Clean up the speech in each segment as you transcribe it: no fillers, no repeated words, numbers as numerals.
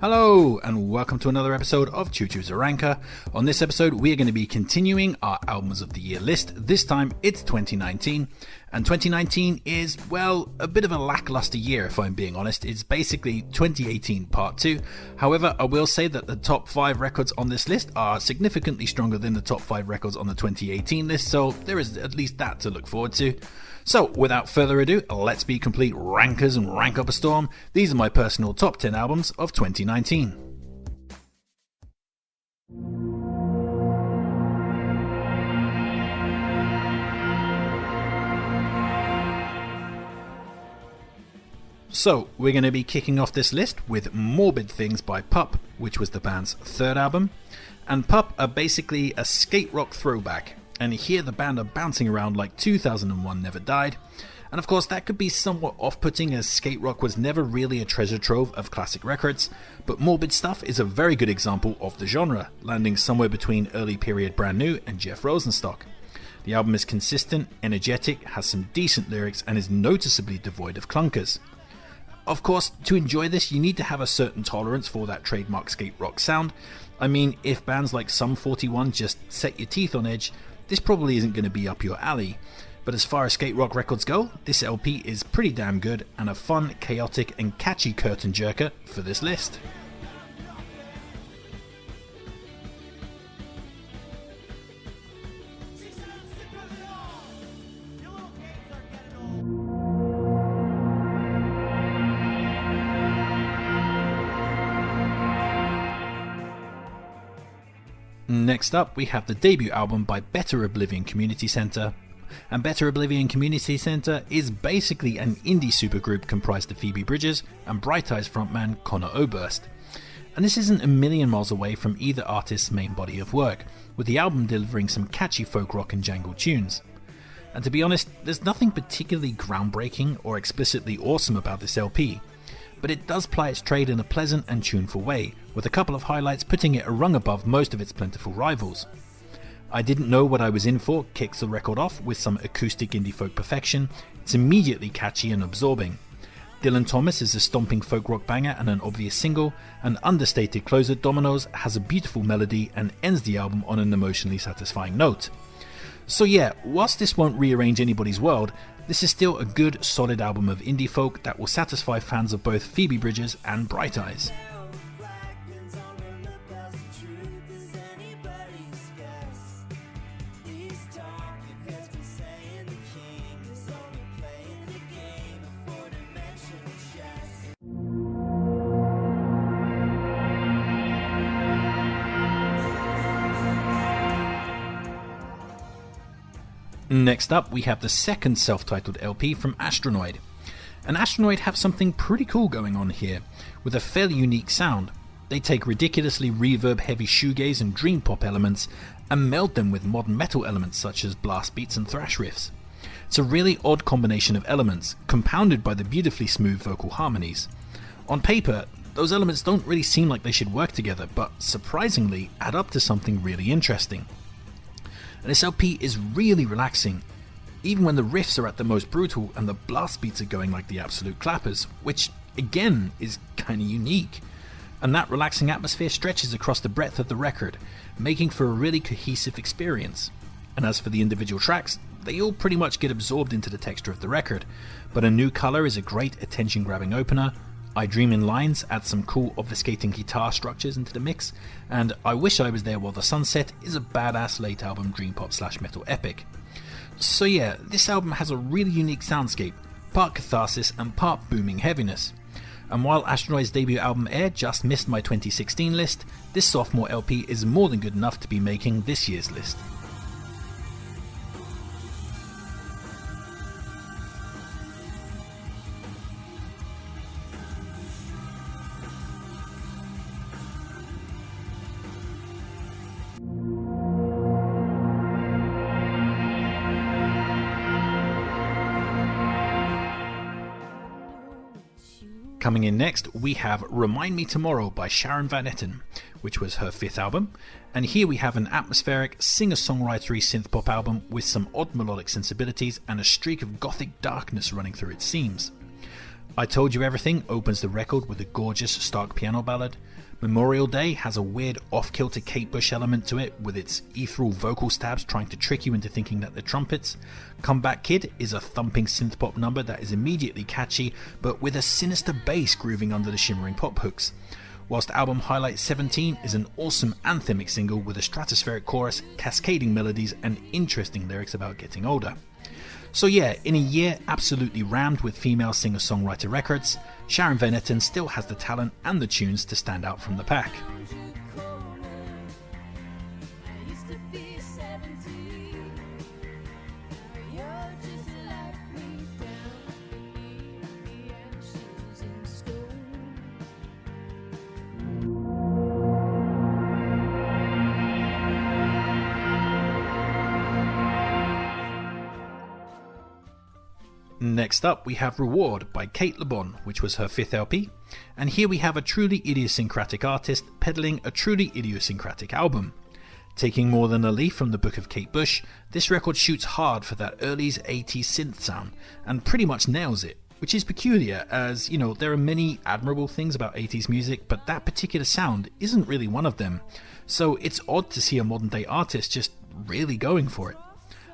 Hello and welcome to another episode of Chuchu's Aranka. On this episode we are going to be continuing our Albums of the Year list. This time it's 2019, and 2019 is, well, a bit of a lackluster year if I'm being honest. It's basically 2018 part 2. However, I will say that the top 5 records on this list are significantly stronger than the top 5 records on the 2018 list, so there is at least that to look forward to. So, without further ado, let's be complete rankers and rank up a storm. These are my personal top 10 albums of 2019. So, we're going to be kicking off this list with Morbid Things by Pup, which was the band's third album. And Pup are basically a skate rock throwback. And here the band are bouncing around like 2001 Never Died. And of course that could be somewhat off-putting, as skate rock was never really a treasure trove of classic records, but Morbid Stuff is a very good example of the genre, landing somewhere between early period Brand New and Jeff Rosenstock. The album is consistent, energetic, has some decent lyrics, and is noticeably devoid of clunkers. Of course, to enjoy this you need to have a certain tolerance for that trademark skate rock sound. I mean, if bands like Sum 41 just set your teeth on edge, this probably isn't going to be up your alley, but as far as skate rock records go, this LP is pretty damn good and a fun, chaotic and catchy curtain jerker for this list. Next up, we have the debut album by Better Oblivion Community Center. And Better Oblivion Community Center is basically an indie supergroup comprised of Phoebe Bridgers and Bright Eyes frontman Connor Oberst. And this isn't a million miles away from either artist's main body of work, with the album delivering some catchy folk rock and jangle tunes. And to be honest, there's nothing particularly groundbreaking or explicitly awesome about this LP, but it does ply its trade in a pleasant and tuneful way, with a couple of highlights putting it a rung above most of its plentiful rivals. I Didn't Know What I Was In For kicks the record off with some acoustic indie folk perfection. It's immediately catchy and absorbing. Dylan Thomas is a stomping folk rock banger and an obvious single, and understated closer Dominoes has a beautiful melody and ends the album on an emotionally satisfying note. So yeah, whilst this won't rearrange anybody's world, this is still a good, solid album of indie folk that will satisfy fans of both Phoebe Bridgers and Bright Eyes. Next up, we have the second self-titled LP from Astronoid. And Astronoid have something pretty cool going on here, with a fairly unique sound. They take ridiculously reverb-heavy shoegaze and dream pop elements and meld them with modern metal elements such as blast beats and thrash riffs. It's a really odd combination of elements, compounded by the beautifully smooth vocal harmonies. On paper, those elements don't really seem like they should work together, but surprisingly add up to something really interesting. And this LP is really relaxing, even when the riffs are at the most brutal and the blast beats are going like the absolute clappers, which again is kinda unique. And that relaxing atmosphere stretches across the breadth of the record, making for a really cohesive experience. And as for the individual tracks, they all pretty much get absorbed into the texture of the record, but A New Color is a great attention-grabbing opener, I Dream in Lines adds some cool obfuscating guitar structures into the mix, and I Wish I Was There While the Sun Set is a badass late album dream pop / metal epic. So yeah, this album has a really unique soundscape, part catharsis and part booming heaviness. And while Astronoid's debut album Air just missed my 2016 list, this sophomore LP is more than good enough to be making this year's list. Coming in next, we have Remind Me Tomorrow by Sharon Van Etten, which was her fifth album, and here we have an atmospheric, singer-songwritery synth-pop album with some odd melodic sensibilities and a streak of gothic darkness running through its seams. I Told You Everything opens the record with a gorgeous Stark piano ballad. Memorial Day has a weird off-kilter Kate Bush element to it, with its ethereal vocal stabs trying to trick you into thinking that they're trumpets. Comeback Kid is a thumping synth-pop number that is immediately catchy, but with a sinister bass grooving under the shimmering pop hooks. Whilst album highlight 17 is an awesome anthemic single with a stratospheric chorus, cascading melodies, and interesting lyrics about getting older. So yeah, in a year absolutely rammed with female singer-songwriter records, Sharon Van Etten still has the talent and the tunes to stand out from the pack. Next up we have Reward by Kate LeBon, which was her 5th LP, and here we have a truly idiosyncratic artist peddling a truly idiosyncratic album. Taking more than a leaf from the book of Kate Bush, this record shoots hard for that early 80s synth sound, and pretty much nails it, which is peculiar as, there are many admirable things about 80s music, but that particular sound isn't really one of them, so it's odd to see a modern day artist just really going for it.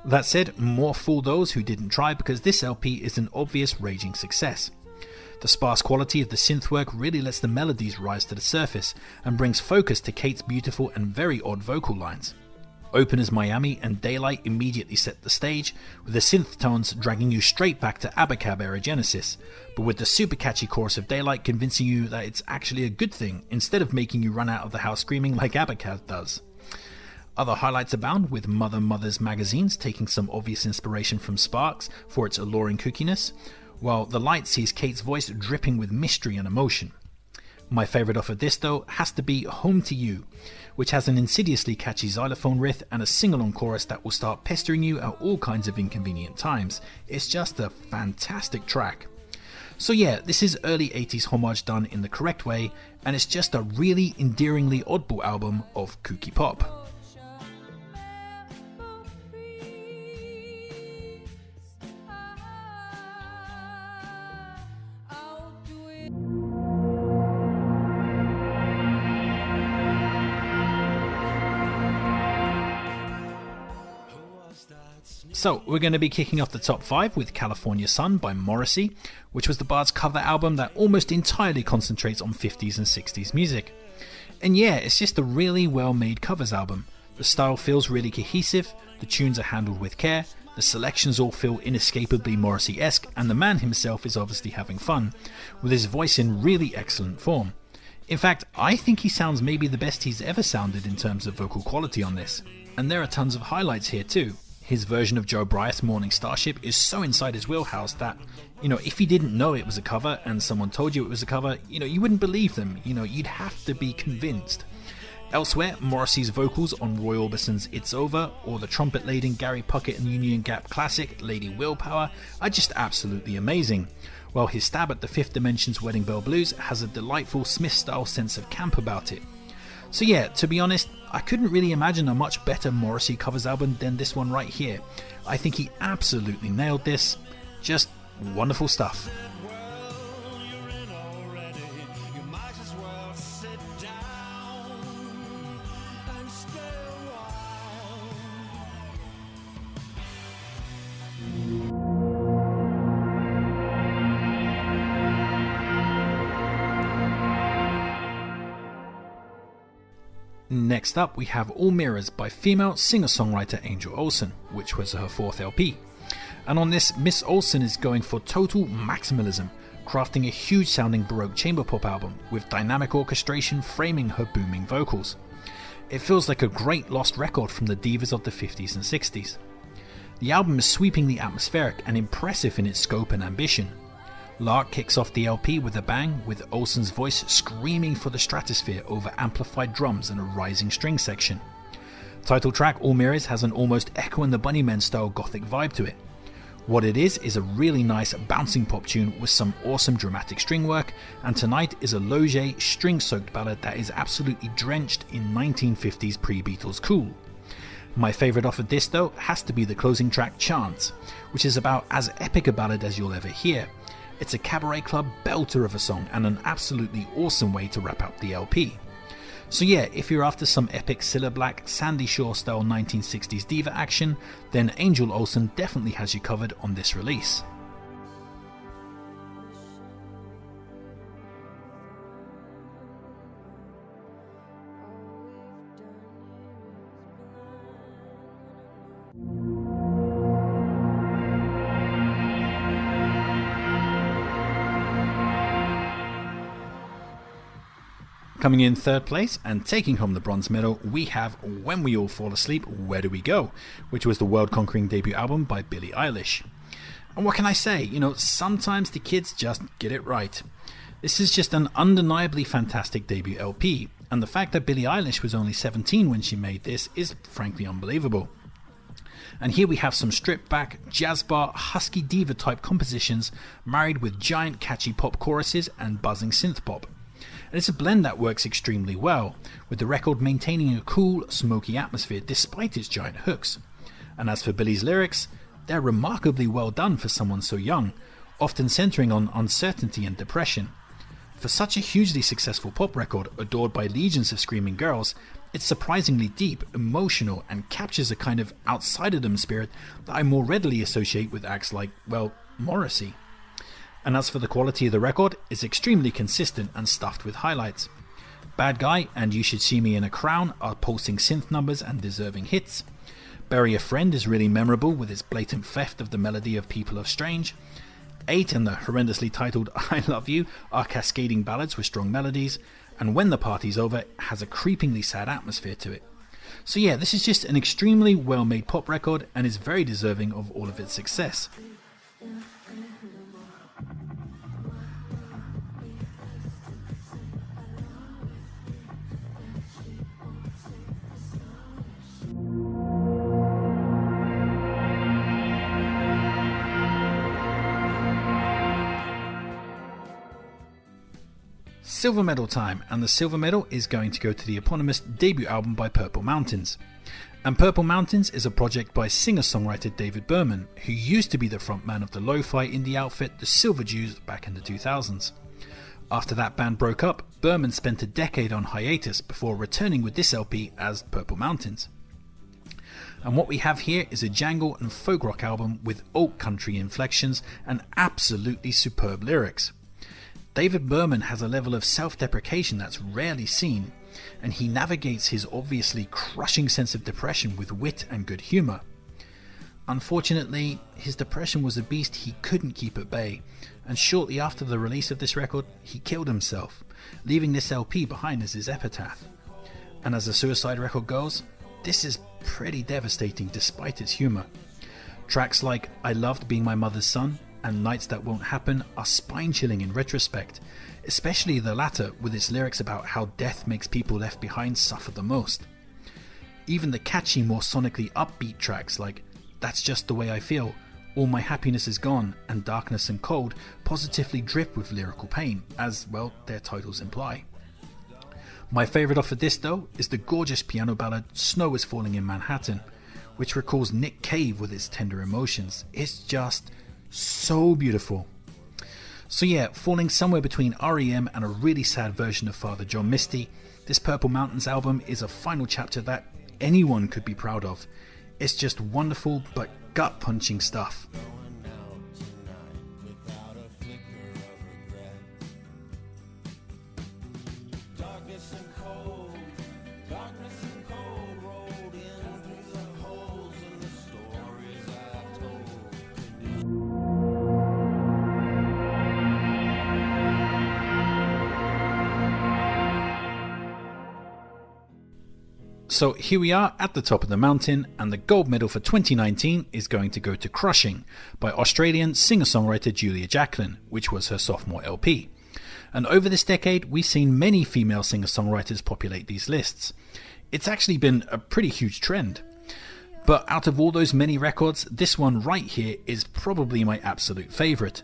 That said, more fool those who didn't try, because this LP is an obvious raging success. The sparse quality of the synth work really lets the melodies rise to the surface and brings focus to Kate's beautiful and very odd vocal lines. Openers Miami and Daylight immediately set the stage, with the synth tones dragging you straight back to Abacab era Genesis, but with the super catchy chorus of Daylight convincing you that it's actually a good thing instead of making you run out of the house screaming like Abacab does. Other highlights abound, with Mothers magazines taking some obvious inspiration from Sparks for its alluring kookiness, while The Light sees Kate's voice dripping with mystery and emotion. My favourite off of this though has to be Home to You, which has an insidiously catchy xylophone riff and a sing-along chorus that will start pestering you at all kinds of inconvenient times. It's just a fantastic track. So yeah, this is early 80s homage done in the correct way, and it's just a really endearingly oddball album of kooky pop. So, we're going to be kicking off the top 5 with California Sun by Morrissey, which was the Bard's cover album that almost entirely concentrates on 50s and 60s music. And yeah, it's just a really well made covers album. The style feels really cohesive, the tunes are handled with care, the selections all feel inescapably Morrissey-esque, and the man himself is obviously having fun, with his voice in really excellent form. In fact, I think he sounds maybe the best he's ever sounded in terms of vocal quality on this. And there are tons of highlights here too. His version of Joe Bryant's Morning Starship is so inside his wheelhouse that, if you didn't know it was a cover and someone told you it was a cover, you wouldn't believe them. You'd have to be convinced. Elsewhere, Morrissey's vocals on Roy Orbison's It's Over, or the trumpet-laden Gary Puckett and Union Gap classic Lady Willpower are just absolutely amazing, while his stab at the Fifth Dimension's Wedding Bell Blues has a delightful Smith-style sense of camp about it. So yeah, to be honest, I couldn't really imagine a much better Morrissey covers album than this one right here. I think he absolutely nailed this. Just wonderful stuff. Next up we have All Mirrors by female singer-songwriter Angel Olsen, which was her 4th LP. And on this, Miss Olsen is going for total maximalism, crafting a huge sounding Baroque chamber pop album with dynamic orchestration framing her booming vocals. It feels like a great lost record from the divas of the 50s and 60s. The album is sweepingly atmospheric and impressive in its scope and ambition. Lark kicks off the LP with a bang, with Olsen's voice screaming for the stratosphere over amplified drums and a rising string section. Title track All Mirrors has an almost Echo and the Bunnymen style gothic vibe to it. What it is a really nice bouncing pop tune with some awesome dramatic string work, and Tonight is a Loge string-soaked ballad that is absolutely drenched in 1950s pre-Beatles cool. My favourite off of this though has to be the closing track Chance, which is about as epic a ballad as you'll ever hear, It's a cabaret club belter of a song and an absolutely awesome way to wrap up the LP. So yeah, if you're after some epic Cilla Black, Sandy Shore style 1960s diva action, then Angel Olsen definitely has you covered on this release. Coming in third place and taking home the bronze medal, we have When We All Fall Asleep, Where Do We Go?, which was the world-conquering debut album by Billie Eilish. And what can I say? Sometimes the kids just get it right. This is just an undeniably fantastic debut LP, and the fact that Billie Eilish was only 17 when she made this is frankly unbelievable. And here we have some stripped-back, jazz bar, husky diva-type compositions married with giant catchy pop choruses and buzzing synth pop. And it's a blend that works extremely well, with the record maintaining a cool, smoky atmosphere despite its giant hooks. And as for Billie's lyrics, they're remarkably well done for someone so young, often centering on uncertainty and depression. For such a hugely successful pop record adored by legions of screaming girls, it's surprisingly deep, emotional, and captures a kind of outside-of-them spirit that I more readily associate with acts like, well, Morrissey. And as for the quality of the record, it's extremely consistent and stuffed with highlights. Bad Guy and You Should See Me in a Crown are pulsing synth numbers and deserving hits. Bury a Friend is really memorable with its blatant theft of the melody of People of Strange. 8 and the horrendously titled I Love You are cascading ballads with strong melodies, and When the Party's Over has a creepingly sad atmosphere to it. So yeah, this is just an extremely well made pop record and is very deserving of all of its success. Silver medal time, and the silver medal is going to go to the eponymous debut album by Purple Mountains. And Purple Mountains is a project by singer-songwriter David Berman, who used to be the frontman of the lo-fi indie outfit The Silver Jews back in the 2000s. After that band broke up, Berman spent a decade on hiatus before returning with this LP as Purple Mountains. And what we have here is a jangle and folk rock album with alt country inflections and absolutely superb lyrics. David Berman has a level of self-deprecation that's rarely seen, and he navigates his obviously crushing sense of depression with wit and good humour. Unfortunately, his depression was a beast he couldn't keep at bay, and shortly after the release of this record, he killed himself, leaving this LP behind as his epitaph. And as a suicide record goes, this is pretty devastating despite its humour. Tracks like I Loved Being My Mother's Son and Nights That Won't Happen are spine-chilling in retrospect, especially the latter with its lyrics about how death makes people left behind suffer the most. Even the catchy, more sonically upbeat tracks like That's Just the Way I Feel, All My Happiness Is Gone, and Darkness and Cold positively drip with lyrical pain, as, well, their titles imply. My favourite off of this though is the gorgeous piano ballad Snow Is Falling in Manhattan, which recalls Nick Cave with its tender emotions. It's just so beautiful. So yeah, falling somewhere between REM and a really sad version of Father John Misty, this Purple Mountains album is a final chapter that anyone could be proud of. It's just wonderful but gut-punching stuff. So here we are at the top of the mountain, and the gold medal for 2019 is going to go to Crushing by Australian singer-songwriter Julia Jacklin, which was her sophomore LP. And over this decade, we've seen many female singer-songwriters populate these lists. It's actually been a pretty huge trend. But out of all those many records, this one right here is probably my absolute favourite.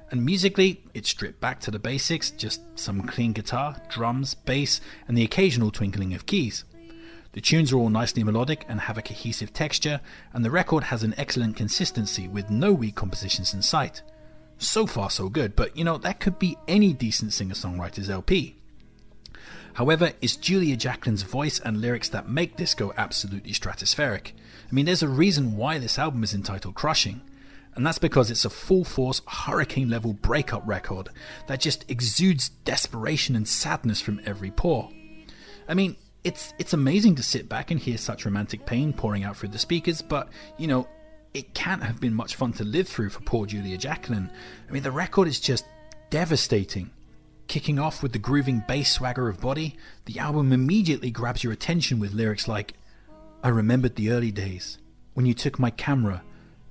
And musically, it's stripped back to the basics, just some clean guitar, drums, bass, and the occasional twinkling of keys. The tunes are all nicely melodic and have a cohesive texture, and the record has an excellent consistency with no weak compositions in sight. So far so good, but you know, that could be any decent singer-songwriter's LP. However, it's Julia Jacquelin's voice and lyrics that make this go absolutely stratospheric. I mean, there's a reason why this album is entitled Crushing, and that's because it's a full-force, hurricane-level breakup record that just exudes desperation and sadness from every pore. I mean, it's amazing to sit back and hear such romantic pain pouring out through the speakers, but, you know, it can't have been much fun to live through for poor Julia Jacqueline. I mean, the record is just devastating. Kicking off with the grooving bass swagger of Body, the album immediately grabs your attention with lyrics like, "I remembered the early days, when you took my camera,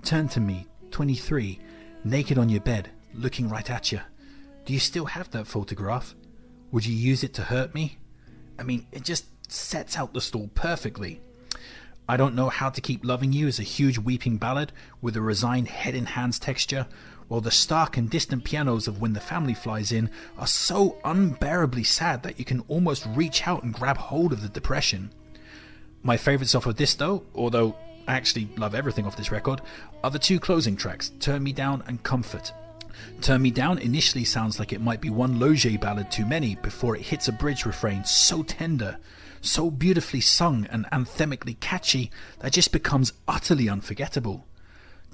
turned to me, 23, naked on your bed, looking right at you. Do you still have that photograph? Would you use it to hurt me?" I mean, it just sets out the stall perfectly. I Don't Know How to Keep Loving You is a huge weeping ballad with a resigned head in hands texture, while the stark and distant pianos of When the Family Flies In are so unbearably sad that you can almost reach out and grab hold of the depression. My favourites off of this though, although I actually love everything off this record, are the two closing tracks, Turn Me Down and Comfort. Turn Me Down initially sounds like it might be one Loge ballad too many before it hits a bridge refrain so tender, so beautifully sung and anthemically catchy that just becomes utterly unforgettable.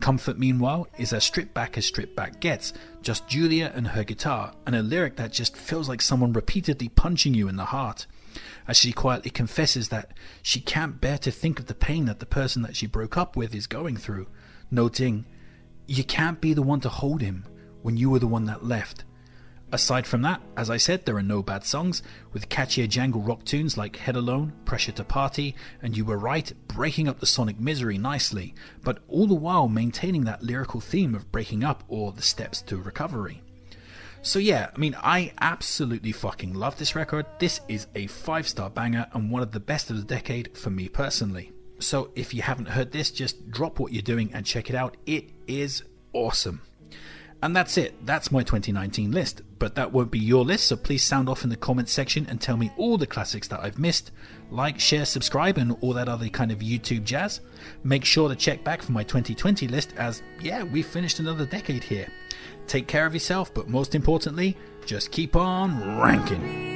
Comfort, meanwhile, is as stripped back gets, just Julia and her guitar, and a lyric that just feels like someone repeatedly punching you in the heart, as she quietly confesses that she can't bear to think of the pain that the person that she broke up with is going through, noting, "You can't be the one to hold him when you were the one that left." Aside from that, as I said, there are no bad songs, with catchier jangle rock tunes like Head Alone, Pressure to Party, and You Were Right breaking up the sonic misery nicely, but all the while maintaining that lyrical theme of breaking up or the steps to recovery. So yeah, I mean, I absolutely fucking love this record. This is a 5-star banger and one of the best of the decade for me personally. So if you haven't heard this, just drop what you're doing and check it out. It is awesome. And that's it. That's my 2019 list. But that won't be your list, so please sound off in the comments section and tell me all the classics that I've missed. Like, share, subscribe, and all that other kind of YouTube jazz. Make sure to check back for my 2020 list as, yeah, we've finished another decade here. Take care of yourself, but most importantly, just keep on ranking.